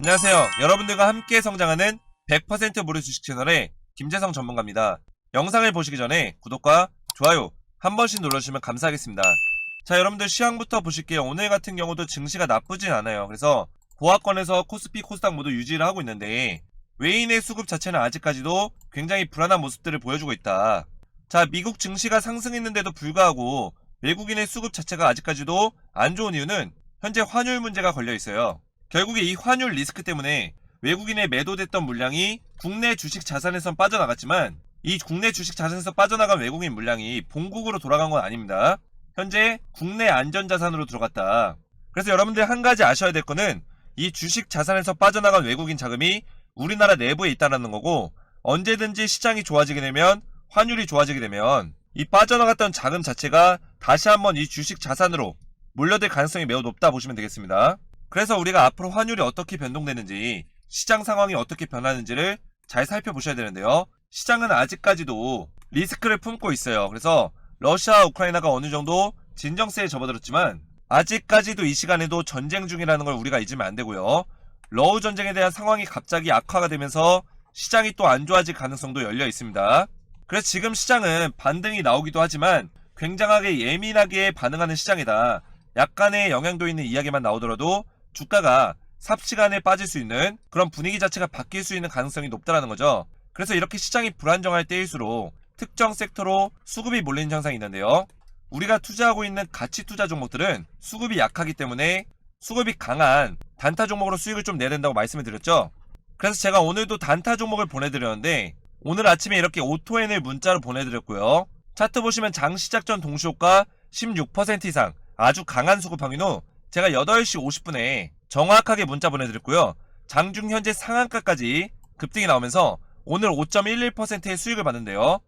안녕하세요. 여러분들과 함께 성장하는 100% 무료 주식 채널의 김재성 전문가입니다. 영상을 보시기 전에 구독과 좋아요 한 번씩 눌러주시면 감사하겠습니다. 자, 여러분들 시황부터 보실게요. 오늘 같은 경우도 증시가 나쁘진 않아요. 그래서 고하권에서 코스피, 코스닥 모두 유지를 하고 있는데 외인의 수급 자체는 아직까지도 굉장히 불안한 모습들을 보여주고 있다. 자, 미국 증시가 상승했는데도 불구하고 외국인의 수급 자체가 아직까지도 안 좋은 이유는 현재 환율 문제가 걸려 있어요. 결국에 이 환율 리스크 때문에 외국인에 매도됐던 물량이 국내 주식 자산에선 빠져나갔지만 이 국내 주식 자산에서 빠져나간 외국인 물량이 본국으로 돌아간 건 아닙니다. 현재 국내 안전자산으로 들어갔다. 그래서 여러분들 한 가지 아셔야 될 거는 이 주식 자산에서 빠져나간 외국인 자금이 우리나라 내부에 있다는 거고, 언제든지 시장이 좋아지게 되면, 환율이 좋아지게 되면 이 빠져나갔던 자금 자체가 다시 한번 이 주식 자산으로 몰려들 가능성이 매우 높다 보시면 되겠습니다. 그래서 우리가 앞으로 환율이 어떻게 변동되는지, 시장 상황이 어떻게 변하는지를 잘 살펴보셔야 되는데요. 시장은 아직까지도 리스크를 품고 있어요. 그래서 러시아와 우크라이나가 어느 정도 진정세에 접어들었지만 아직까지도 이 시간에도 전쟁 중이라는 걸 우리가 잊으면 안 되고요. 러우 전쟁에 대한 상황이 갑자기 악화가 되면서 시장이 또 안 좋아질 가능성도 열려 있습니다. 그래서 지금 시장은 반등이 나오기도 하지만 굉장하게 예민하게 반응하는 시장이다. 약간의 영향도 있는 이야기만 나오더라도 주가가 삽시간에 빠질 수 있는 그런 분위기 자체가 바뀔 수 있는 가능성이 높다는 거죠. 그래서 이렇게 시장이 불안정할 때일수록 특정 섹터로 수급이 몰리는 현상이 있는데요. 우리가 투자하고 있는 가치 투자 종목들은 수급이 약하기 때문에 수급이 강한 단타 종목으로 수익을 좀 내야 된다고 말씀을 드렸죠. 그래서 제가 오늘도 단타 종목을 보내드렸는데 오늘 아침에 이렇게 오토엔을 문자로 보내드렸고요. 차트 보시면 장 시작 전 동시효과 16% 이상 아주 강한 수급 확인 후 제가 8시 50분에 정확하게 문자 보내드렸고요. 장중 현재 상한가까지 급등이 나오면서 오늘 5.11%의 수익을 받는데요.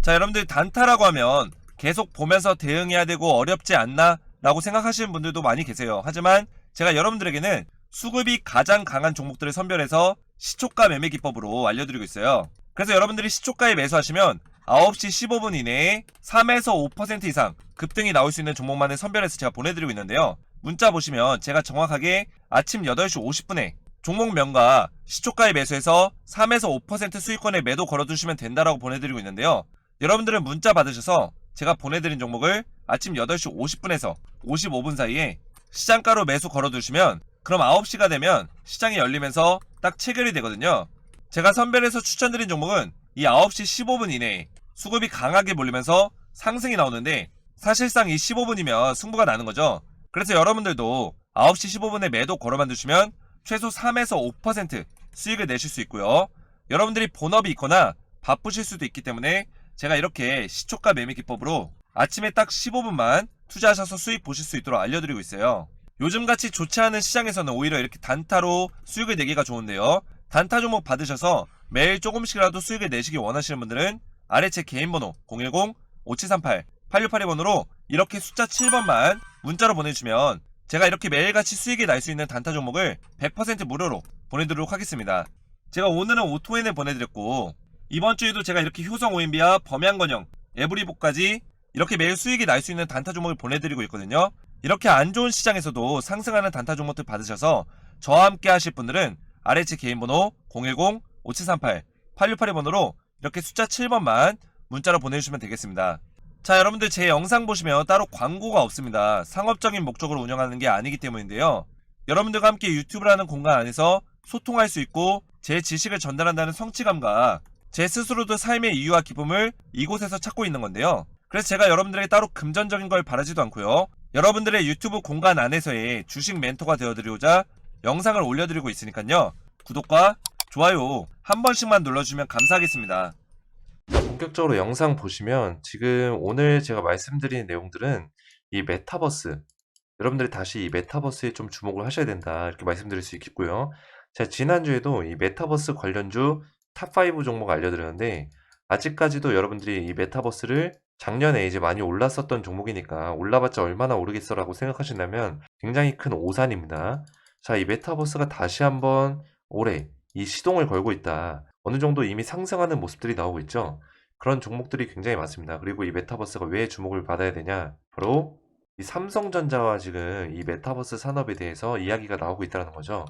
자, 여러분들 단타라고 하면 계속 보면서 대응해야 되고 어렵지 않나 라고 생각하시는 분들도 많이 계세요. 하지만 제가 여러분들에게는 수급이 가장 강한 종목들을 선별해서 시초가 매매 기법으로 알려드리고 있어요. 그래서 여러분들이 시초가에 매수하시면 9시 15분 이내에 3에서 5% 이상 급등이 나올 수 있는 종목만을 선별해서 제가 보내드리고 있는데요. 문자 보시면 제가 정확하게 아침 8시 50분에 종목명과 시초가에 매수해서 3에서 5% 수익권에 매도 걸어두시면 된다라고 보내드리고 있는데요. 여러분들은 문자 받으셔서 제가 보내드린 종목을 아침 8시 50분에서 55분 사이에 시장가로 매수 걸어두시면 그럼 9시가 되면 시장이 열리면서 딱 체결이 되거든요. 제가 선별해서 추천드린 종목은 이 9시 15분 이내에 수급이 강하게 몰리면서 상승이 나오는데 사실상 이 15분이면 승부가 나는 거죠. 그래서 여러분들도 9시 15분에 매도 걸어만 두시면 최소 3에서 5% 수익을 내실 수 있고요. 여러분들이 본업이 있거나 바쁘실 수도 있기 때문에 제가 이렇게 시초가 매매 기법으로 아침에 딱 15분만 투자하셔서 수익 보실 수 있도록 알려드리고 있어요. 요즘같이 좋지 않은 시장에서는 오히려 이렇게 단타로 수익을 내기가 좋은데요. 단타 종목 받으셔서 매일 조금씩이라도 수익을 내시기 원하시는 분들은 아래 제 개인 번호 010-5738-8682번으로 이렇게 숫자 7번만 문자로 보내주시면 제가 이렇게 매일같이 수익이 날 수 있는 단타 종목을 100% 무료로 보내드리도록 하겠습니다. 제가 오늘은 오토엔을 보내드렸고 이번 주에도 제가 이렇게 효성 OMB와 범양건영, 에브리복까지 이렇게 매일 수익이 날 수 있는 단타 종목을 보내드리고 있거든요. 이렇게 안 좋은 시장에서도 상승하는 단타 종목들 받으셔서 저와 함께 하실 분들은 아래 제 개인 번호 010-5738-8682번으로 이렇게 숫자 7번만 문자로 보내주시면 되겠습니다. 자, 여러분들 제 영상 보시면 따로 광고가 없습니다. 상업적인 목적으로 운영하는 게 아니기 때문인데요. 여러분들과 함께 유튜브라는 공간 안에서 소통할 수 있고 제 지식을 전달한다는 성취감과 제 스스로도 삶의 이유와 기쁨을 이곳에서 찾고 있는 건데요. 그래서 제가 여러분들에게 따로 금전적인 걸 바라지도 않고요. 여러분들의 유튜브 공간 안에서의 주식 멘토가 되어드리고자 영상을 올려드리고 있으니까요. 구독과 좋아요 한 번씩만 눌러주시면 감사하겠습니다. 본격적으로 영상 보시면 지금 오늘 제가 말씀드린 내용들은 이 메타버스, 여러분들이 다시 이 메타버스에 좀 주목을 하셔야 된다 이렇게 말씀드릴 수 있겠고요. 제가 지난주에도 이 메타버스 관련주 탑5 종목 알려드렸는데 아직까지도 여러분들이 이 메타버스를 작년에 이제 많이 올랐었던 종목이니까 올라봤자 얼마나 오르겠어 라고 생각하신다면 굉장히 큰 오산입니다. 자, 이 메타버스가 다시 한번 올해 이 시동을 걸고 있다. 어느 정도 이미 상승하는 모습들이 나오고 있죠. 그런 종목들이 굉장히 많습니다. 그리고 이 메타버스가 왜 주목을 받아야 되냐? 바로 이 삼성전자와 지금 이 메타버스 산업에 대해서 이야기가 나오고 있다는 거죠.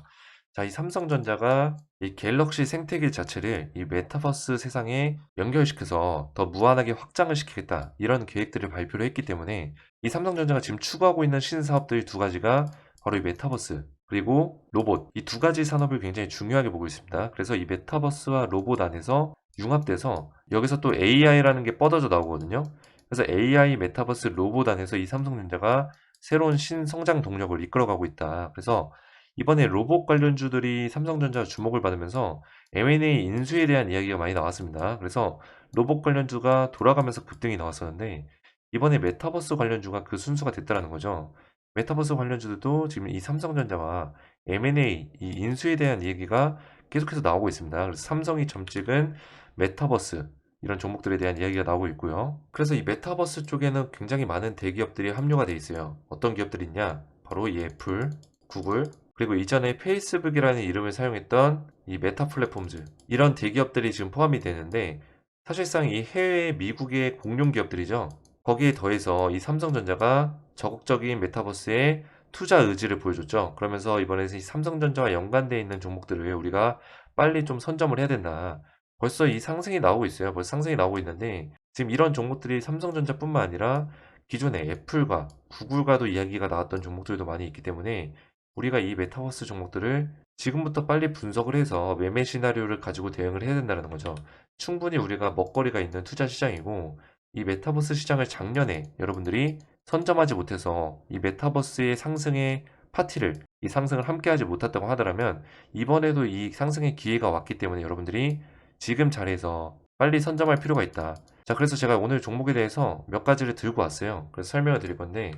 자, 이 삼성전자가 이 갤럭시 생태계 자체를 이 메타버스 세상에 연결시켜서 더 무한하게 확장을 시키겠다. 이런 계획들을 발표를 했기 때문에 이 삼성전자가 지금 추구하고 있는 신사업들 두 가지가 바로 이 메타버스 그리고 로봇 이 두 가지 산업을 굉장히 중요하게 보고 있습니다. 그래서 이 메타버스와 로봇 안에서 융합돼서 여기서 또 AI라는 게 뻗어져 나오거든요. 그래서 AI 메타버스 로봇 안에서 이 삼성전자가 새로운 신성장 동력을 이끌어가고 있다. 그래서 이번에 로봇 관련주들이 삼성전자 주목을 받으면서 M&A 인수에 대한 이야기가 많이 나왔습니다. 그래서 로봇 관련주가 돌아가면서 급등이 나왔었는데 이번에 메타버스 관련주가 그 순수가 됐다는 거죠. 메타버스 관련주들도 지금 이 삼성전자와 M&A 이 인수에 대한 얘기가 계속해서 나오고 있습니다. 그래서 삼성이 점찍은 메타버스 이런 종목들에 대한 이야기가 나오고 있고요. 그래서 이 메타버스 쪽에는 굉장히 많은 대기업들이 합류가 돼 있어요. 어떤 기업들이 있냐? 바로 이 애플, 구글, 그리고 이전에 페이스북이라는 이름을 사용했던 이 메타 플랫폼즈 이런 대기업들이 지금 포함이 되는데 사실상 이 해외 미국의 공룡 기업들이죠. 거기에 더해서 이 삼성전자가 적극적인 메타버스에 투자 의지를 보여줬죠. 그러면서 이번에 이 삼성전자와 연관되어 있는 종목들을 우리가 빨리 좀 선점을 해야 된다. 벌써 이 상승이 나오고 있어요. 벌써 상승이 나오고 있는데 지금 이런 종목들이 삼성전자뿐만 아니라 기존에 애플과 구글과도 이야기가 나왔던 종목들도 많이 있기 때문에 우리가 이 메타버스 종목들을 지금부터 빨리 분석을 해서 매매 시나리오를 가지고 대응을 해야 된다는 거죠. 충분히 우리가 먹거리가 있는 투자 시장이고 이 메타버스 시장을 작년에 여러분들이 선점하지 못해서 이 메타버스의 상승의 파티를 이 상승을 함께하지 못했다고 하더라면 이번에도 이 상승의 기회가 왔기 때문에 여러분들이 지금 자리에서 빨리 선점할 필요가 있다. 자, 그래서 제가 오늘 종목에 대해서 몇 가지를 들고 왔어요. 그래서 설명을 드릴 건데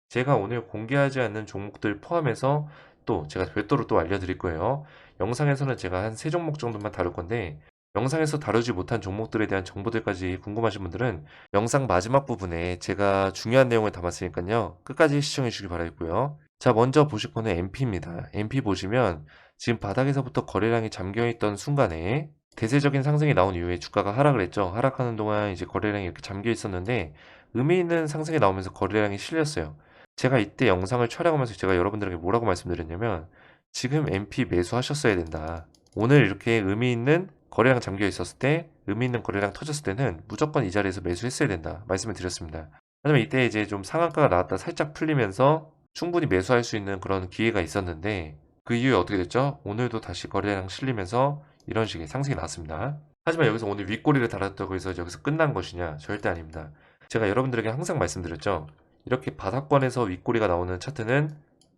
제가 오늘 공개하지 않는 종목들 포함해서 또 제가 별도로 또 알려드릴 거예요. 영상에서는 제가 한 3종목 정도만 다룰 건데 영상에서 다루지 못한 종목들에 대한 정보들까지 궁금하신 분들은 영상 마지막 부분에 제가 중요한 내용을 담았으니까요. 끝까지 시청해 주시기 바라겠고요. 자, 먼저 보실 거는 MP입니다. MP 보시면 지금 바닥에서부터 거래량이 잠겨있던 순간에 대세적인 상승이 나온 이후에 주가가 하락을 했죠. 하락하는 동안 이제 거래량이 이렇게 잠겨 있었는데 의미 있는 상승이 나오면서 거래량이 실렸어요. 제가 이때 영상을 촬영하면서 제가 여러분들에게 뭐라고 말씀드렸냐면 지금 MP 매수하셨어야 된다. 오늘 이렇게 의미 있는 거래량 잠겨 있었을 때 의미 있는 거래량 터졌을 때는 무조건 이 자리에서 매수했어야 된다. 말씀을 드렸습니다. 하지만 이때 이제 좀 상한가가 나왔다 살짝 풀리면서 충분히 매수할 수 있는 그런 기회가 있었는데 그 이후에 어떻게 됐죠? 오늘도 다시 거래량 실리면서 이런 식의 상승이 나왔습니다. 하지만 여기서 오늘 윗꼬리를 달았다고 해서 여기서 끝난 것이냐? 절대 아닙니다. 제가 여러분들에게 항상 말씀드렸죠. 이렇게 바닥권에서 윗꼬리가 나오는 차트는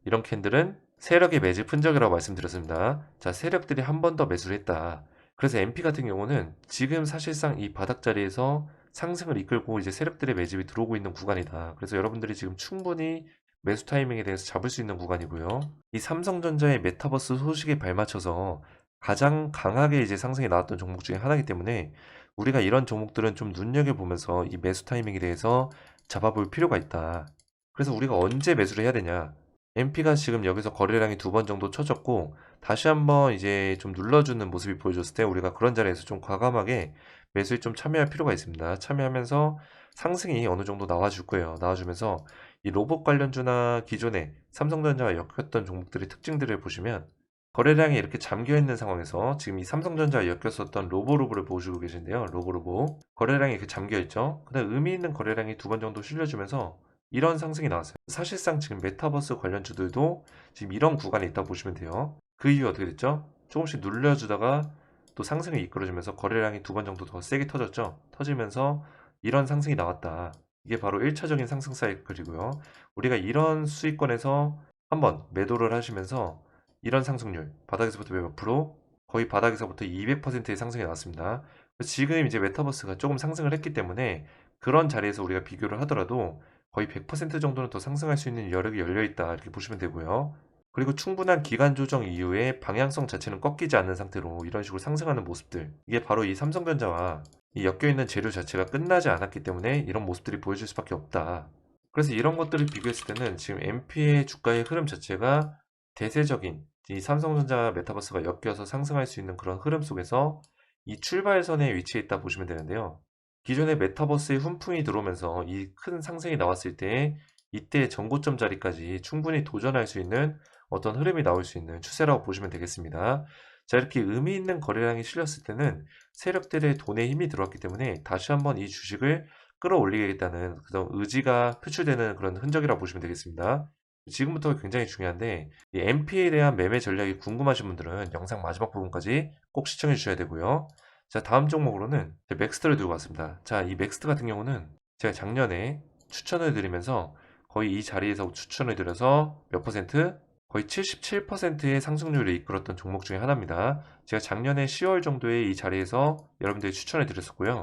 이런 캔들은 세력의 매집 흔적이라고 말씀드렸습니다. 자, 세력들이 한 번 더 매수를 했다. 그래서 MP 같은 경우는 지금 사실상 이 바닥 자리에서 상승을 이끌고 이제 세력들의 매집이 들어오고 있는 구간이다. 그래서 여러분들이 지금 충분히 매수 타이밍에 대해서 잡을 수 있는 구간이고요. 이 삼성전자의 메타버스 소식에 발맞춰서 가장 강하게 이제 상승이 나왔던 종목 중에 하나이기 때문에 우리가 이런 종목들은 좀 눈여겨보면서 이 매수 타이밍에 대해서 잡아볼 필요가 있다. 그래서 우리가 언제 매수를 해야 되냐? MP가 지금 여기서 거래량이 2번 정도 쳐졌고 다시 한번 이제 좀 눌러주는 모습이 보여줬을 때 우리가 그런 자리에서 좀 과감하게 매수에 좀 참여할 필요가 있습니다. 참여하면서 상승이 어느 정도 나와줄 거예요. 나와주면서 이 로봇 관련주나 기존에 삼성전자가 엮였던 종목들의 특징들을 보시면 거래량이 이렇게 잠겨있는 상황에서 지금 이 삼성전자가 엮였었던 로보로보를 보시고 계신데요. 로보로보 거래량이 이렇게 잠겨있죠. 근데 의미 있는 거래량이 2번 정도 실려주면서 이런 상승이 나왔어요. 사실상 지금 메타버스 관련주들도 지금 이런 구간에 있다고 보시면 돼요. 그 이후 어떻게 됐죠? 조금씩 눌려주다가 또 상승을 이끌어주면서 거래량이 2번 정도 더 세게 터졌죠. 터지면서 이런 상승이 나왔다. 이게 바로 1차적인 상승 사이클이고요. 우리가 이런 수익권에서 한번 매도를 하시면서 이런 상승률, 바닥에서부터 몇 프로, 거의 바닥에서부터 200%의 상승이 나왔습니다. 지금 이제 메타버스가 조금 상승을 했기 때문에 그런 자리에서 우리가 비교를 하더라도 거의 100% 정도는 더 상승할 수 있는 여력이 열려 있다 이렇게 보시면 되고요. 그리고 충분한 기간 조정 이후에 방향성 자체는 꺾이지 않는 상태로 이런 식으로 상승하는 모습들, 이게 바로 이 삼성전자와 이 엮여있는 재료 자체가 끝나지 않았기 때문에 이런 모습들이 보여질 수밖에 없다. 그래서 이런 것들을 비교했을 때는 지금 MP의 주가의 흐름 자체가 대세적인 이 삼성전자 메타버스가 엮여서 상승할 수 있는 그런 흐름 속에서 이 출발선에 위치해 있다 보시면 되는데요. 기존의 메타버스의 훈풍이 들어오면서 이 큰 상승이 나왔을 때 이때 전고점 자리까지 충분히 도전할 수 있는 어떤 흐름이 나올 수 있는 추세라고 보시면 되겠습니다. 자, 이렇게 의미 있는 거래량이 실렸을 때는 세력들의 돈에 힘이 들어왔기 때문에 다시 한번 이 주식을 끌어올리겠다는 그런 의지가 표출되는 그런 흔적이라고 보시면 되겠습니다. 지금부터 굉장히 중요한데 이 MP에 대한 매매 전략이 궁금하신 분들은 영상 마지막 부분까지 꼭 시청해 주셔야 되고요. 자, 다음 종목으로는 맥스트를 들고 왔습니다. 자, 이 맥스트 같은 경우는 제가 작년에 추천을 드리면서 거의 이 자리에서 추천을 드려서 몇 퍼센트? 거의 77%의 상승률을 이끌었던 종목 중에 하나입니다. 제가 작년에 10월 정도에 이 자리에서 여러분들이 추천을 드렸었고요.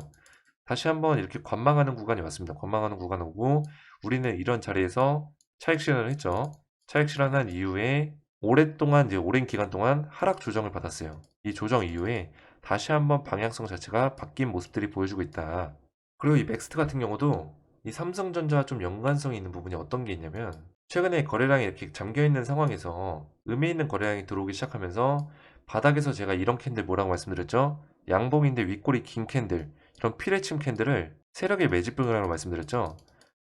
다시 한번 이렇게 관망하는 구간이 왔습니다. 관망하는 구간 오고 우리는 이런 자리에서 차익 실현을 했죠. 차익 실현한 이후에 오랫동안 이제 오랜 기간 동안 하락 조정을 받았어요. 이 조정 이후에 다시 한번 방향성 자체가 바뀐 모습들이 보여주고 있다. 그리고 이 맥스트 같은 경우도 이 삼성전자와 좀 연관성이 있는 부분이 어떤 게 있냐면 최근에 거래량이 이렇게 잠겨 있는 상황에서 의미 있는 거래량이 들어오기 시작하면서 바닥에서 제가 이런 캔들 뭐라고 말씀드렸죠? 양봉인데 윗골이 긴 캔들, 이런 피레침 캔들을 세력의 매집봉이라고 말씀드렸죠.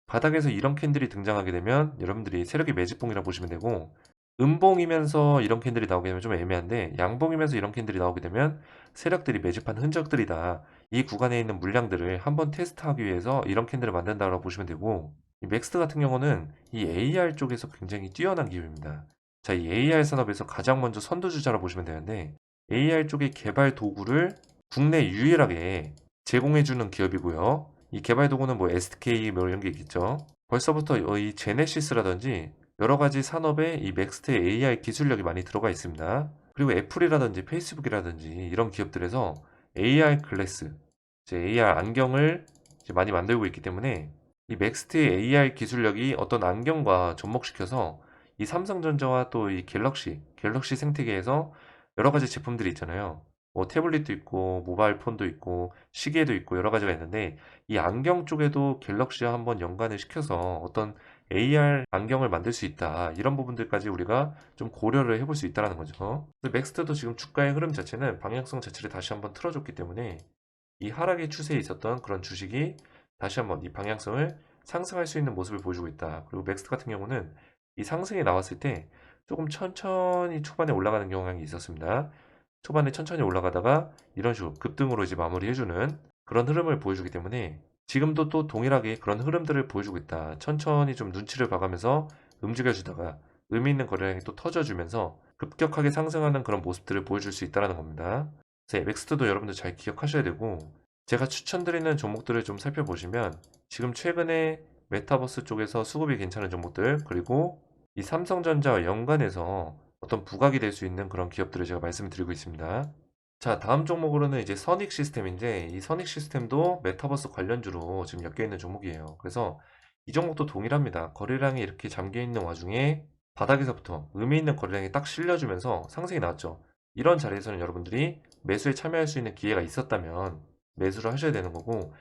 바닥에서 이런 캔들이 등장하게 되면 여러분들이 세력의 매집봉이라고 보시면 되고 음봉이면서 이런 캔들이 나오게 되면 좀 애매한데 양봉이면서 이런 캔들이 나오게 되면 세력들이 매집한 흔적들이다. 이 구간에 있는 물량들을 한번 테스트하기 위해서 이런 캔들을 만든다고 보시면 되고 이 맥스트 같은 경우는 이 AR 쪽에서 굉장히 뛰어난 기업입니다. 자, 이 AR 산업에서 가장 먼저 선두주자라고 보시면 되는데 AR 쪽의 개발 도구를 국내 유일하게 제공해주는 기업이고요. 이 개발 도구는 뭐 SDK 뭐 이런 게 있겠죠. 벌써부터 이 제네시스라든지 여러 가지 산업에 이 맥스트의 AI 기술력이 많이 들어가 있습니다. 그리고 애플이라든지 페이스북이라든지 이런 기업들에서 AR 글래스, 이제 AR 안경을 이제 많이 만들고 있기 때문에 이 맥스트의 AR 기술력이 어떤 안경과 접목시켜서 이 삼성전자와 또 이 갤럭시 생태계에서 여러 가지 제품들이 있잖아요. 뭐 태블릿도 있고 모바일 폰도 있고 시계도 있고 여러 가지가 있는데 이 안경 쪽에도 갤럭시와 한번 연관을 시켜서 어떤 AR 안경을 만들 수 있다. 이런 부분들까지 우리가 좀 고려를 해볼 수 있다는 거죠. 맥스트도 지금 주가의 흐름 자체는 방향성 자체를 다시 한번 틀어줬기 때문에 이 하락의 추세에 있었던 그런 주식이 다시 한번 이 방향성을 상승할 수 있는 모습을 보여주고 있다. 그리고 맥스트 같은 경우는 이 상승이 나왔을 때 조금 천천히 초반에 올라가는 경향이 있었습니다. 초반에 천천히 올라가다가 이런 식으로 급등으로 이제 마무리해주는 그런 흐름을 보여주기 때문에 지금도 또 동일하게 그런 흐름들을 보여주고 있다. 천천히 좀 눈치를 봐가면서 움직여주다가 의미 있는 거래량이 또 터져주면서 급격하게 상승하는 그런 모습들을 보여줄 수 있다는 겁니다. 그래서 MX도 여러분들 잘 기억하셔야 되고 제가 추천드리는 종목들을 좀 살펴보시면 지금 최근에 메타버스 쪽에서 수급이 괜찮은 종목들 그리고 이 삼성전자와 연관해서 어떤 부각이 될 수 있는 그런 기업들을 제가 말씀을 드리고 있습니다. 자, 다음 종목으로는 이제 선익 시스템인데 이 선익 시스템도 메타버스 관련주로 지금 엮여 있는 종목이에요. 그래서 이 종목도 동일합니다. 거래량이 이렇게 잠겨 있는 와중에 바닥에서부터 의미 있는 거래량이 딱 실려주면서 상승이 나왔죠. 이런 자리에서는 여러분들이 매수에 참여할 수 있는 기회가 있었다면 매수를 하셔야 되는 거고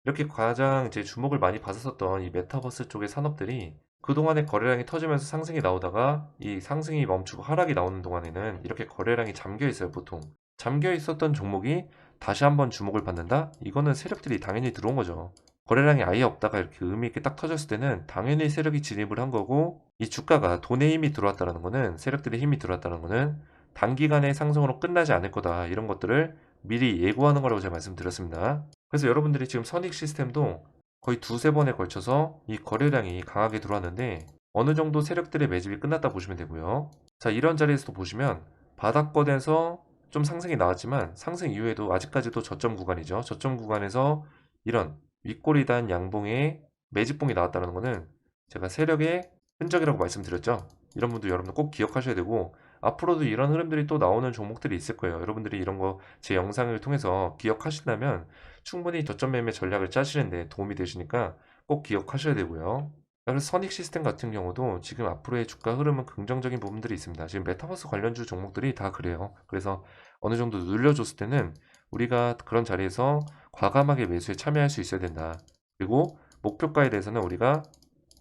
이렇게 가장 이제 주목을 많이 받았었던 이 메타버스 쪽의 산업들이 그동안에 거래량이 터지면서 상승이 나오다가 이 상승이 멈추고 하락이 나오는 동안에는 이렇게 거래량이 잠겨 있어요, 보통. 잠겨 있었던 종목이 다시 한번 주목을 받는다? 이거는 세력들이 당연히 들어온 거죠. 거래량이 아예 없다가 이렇게 의미 있게 딱 터졌을 때는 당연히 세력이 진입을 한 거고 이 주가가 돈의 힘이 들어왔다는 거는 세력들의 힘이 들어왔다는 거는 단기간에 상승으로 끝나지 않을 거다. 이런 것들을 미리 예고하는 거라고 제가 말씀드렸습니다. 그래서 여러분들이 지금 선익 시스템도 거의 두세 번에 걸쳐서 이 거래량이 강하게 들어왔는데 어느 정도 세력들의 매집이 끝났다 보시면 되고요. 자, 이런 자리에서도 보시면 바닥권에서 좀 상승이 나왔지만 상승 이후에도 아직까지도 저점 구간이죠. 저점 구간에서 이런 윗골이 단 양봉의 매집봉이 나왔다는 거는 제가 세력의 흔적이라고 말씀드렸죠. 이런 분도 여러분 꼭 기억하셔야 되고 앞으로도 이런 흐름들이 또 나오는 종목들이 있을 거예요. 여러분들이 이런 거 제 영상을 통해서 기억하신다면 충분히 저점 매매 전략을 짜시는데 도움이 되시니까 꼭 기억하셔야 되고요. 그래서 선익 시스템 같은 경우도 지금 앞으로의 주가 흐름은 긍정적인 부분들이 있습니다. 지금 메타버스 관련주 종목들이 다 그래요. 그래서 어느 정도 눌려줬을 때는 우리가 그런 자리에서 과감하게 매수에 참여할 수 있어야 된다. 그리고 목표가에 대해서는 우리가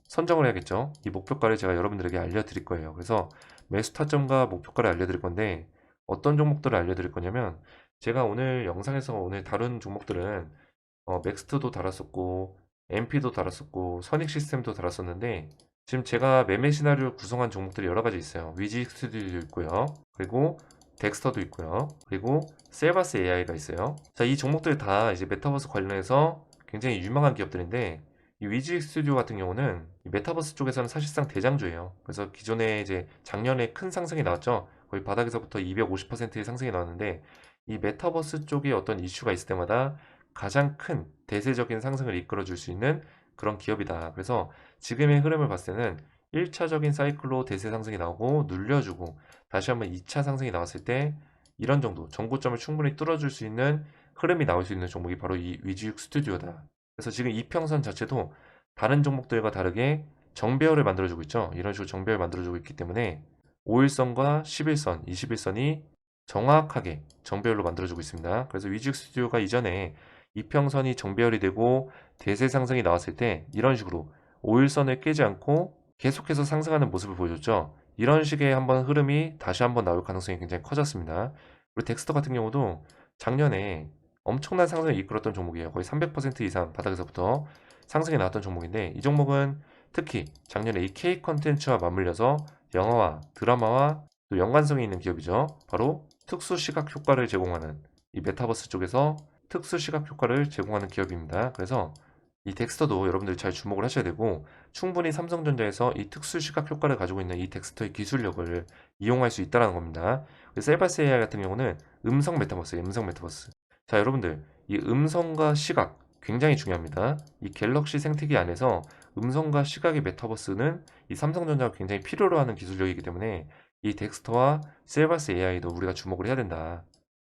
선정을 해야겠죠. 이 목표가를 제가 여러분들에게 알려드릴 거예요. 그래서 매수 타점과 목표가를 알려드릴 건데 어떤 종목들을 알려드릴 거냐면 제가 오늘 영상에서 오늘 다룬 종목들은 맥스트도 달았었고 MP도 달았었고 선익 시스템도 달았었는데 지금 제가 매매 시나리오를 구성한 종목들이 여러 가지 있어요. 위지 스튜디오도 있고요. 그리고 덱스터도 있고요. 그리고 셀바스 AI가 있어요. 자, 이 종목들이 다 이제 메타버스 관련해서 굉장히 유명한 기업들인데 이 위지 스튜디오 같은 경우는 이 메타버스 쪽에서는 사실상 대장주예요. 그래서 기존에 이제 작년에 큰 상승이 나왔죠. 거의 바닥에서부터 250%의 상승이 나왔는데 이 메타버스 쪽에 어떤 이슈가 있을 때마다 가장 큰 대세적인 상승을 이끌어 줄 수 있는 그런 기업이다. 그래서 지금의 흐름을 봤을 때는 1차적인 사이클로 대세 상승이 나오고 눌려주고 다시 한번 2차 상승이 나왔을 때 이런 정도 전고점을 충분히 뚫어줄 수 있는 흐름이 나올 수 있는 종목이 바로 이 위지육 스튜디오다. 그래서 지금 이평선 자체도 다른 종목들과 다르게 정배열을 만들어주고 있죠. 이런 식으로 정배열 만들어주고 있기 때문에 5일선과 11선, 21선이 정확하게 정배열로 만들어주고 있습니다. 그래서 위지육 스튜디오가 이전에 이평선이 정배열이 되고 대세 상승이 나왔을 때 이런 식으로 5일선을 깨지 않고 계속해서 상승하는 모습을 보여줬죠. 이런 식의 한번 흐름이 다시 한번 나올 가능성이 굉장히 커졌습니다. 그리고 덱스터 같은 경우도 작년에 엄청난 상승을 이끌었던 종목이에요. 거의 300% 이상 바닥에서부터 상승이 나왔던 종목인데 이 종목은 특히 작년에 이 K 컨텐츠와 맞물려서 영화와 드라마와 또 연관성이 있는 기업이죠. 바로 특수 시각 효과를 제공하는 이 메타버스 쪽에서 특수 시각 효과를 제공하는 기업입니다. 그래서 이 덱스터도 여러분들이 잘 주목을 하셔야 되고 충분히 삼성전자에서 이 특수 시각 효과를 가지고 있는 이 덱스터의 기술력을 이용할 수 있다는 겁니다. 셀바스 AI 같은 경우는 음성 메타버스예요. 음성 메타버스. 자, 여러분들 이 음성과 시각 굉장히 중요합니다. 이 갤럭시 생태계 안에서 음성과 시각의 메타버스는 이 삼성전자가 굉장히 필요로 하는 기술력이기 때문에 이 덱스터와 셀바스 AI도 우리가 주목을 해야 된다.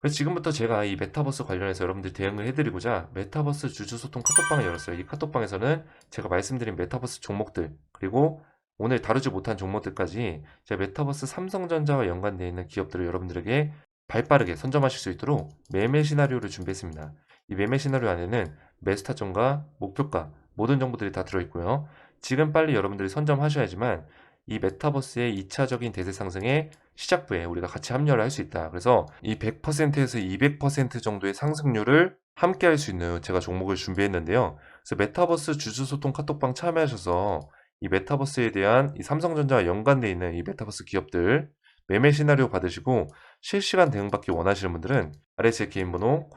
그래서 지금부터 제가 이 메타버스 관련해서 여러분들 대응을 해드리고자 메타버스 주주소통 카톡방을 열었어요. 이 카톡방에서는 제가 말씀드린 메타버스 종목들 그리고 오늘 다루지 못한 종목들까지 제가 메타버스 삼성전자와 연관되어 있는 기업들을 여러분들에게 발빠르게 선점하실 수 있도록 매매 시나리오를 준비했습니다. 이 매매 시나리오 안에는 매수 타점과 목표가 모든 정보들이 다 들어있고요. 지금 빨리 여러분들이 선점하셔야지만 이 메타버스의 2차적인 대세 상승의 시작부에 우리가 같이 합류를 할 수 있다. 그래서 이 100%에서 200% 정도의 상승률을 함께 할 수 있는 제가 종목을 준비했는데요. 그래서 메타버스 주주소통 카톡방 참여하셔서 이 메타버스에 대한 이 삼성전자와 연관되어 있는 이 메타버스 기업들 매매 시나리오 받으시고 실시간 대응받기 원하시는 분들은 아래 제 개인 번호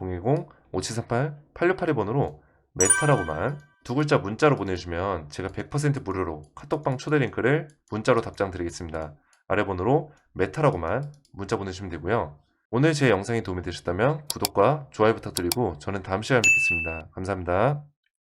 010-5738-8682번으로 메타라고만 두 글자 문자로 보내주시면 제가 100% 무료로 카톡방 초대 링크를 문자로 답장 드리겠습니다. 아래 번호로 메타라고만 문자 보내주시면 되고요. 오늘 제 영상이 도움이 되셨다면 구독과 좋아요 부탁드리고 저는 다음 시간에 뵙겠습니다. 감사합니다.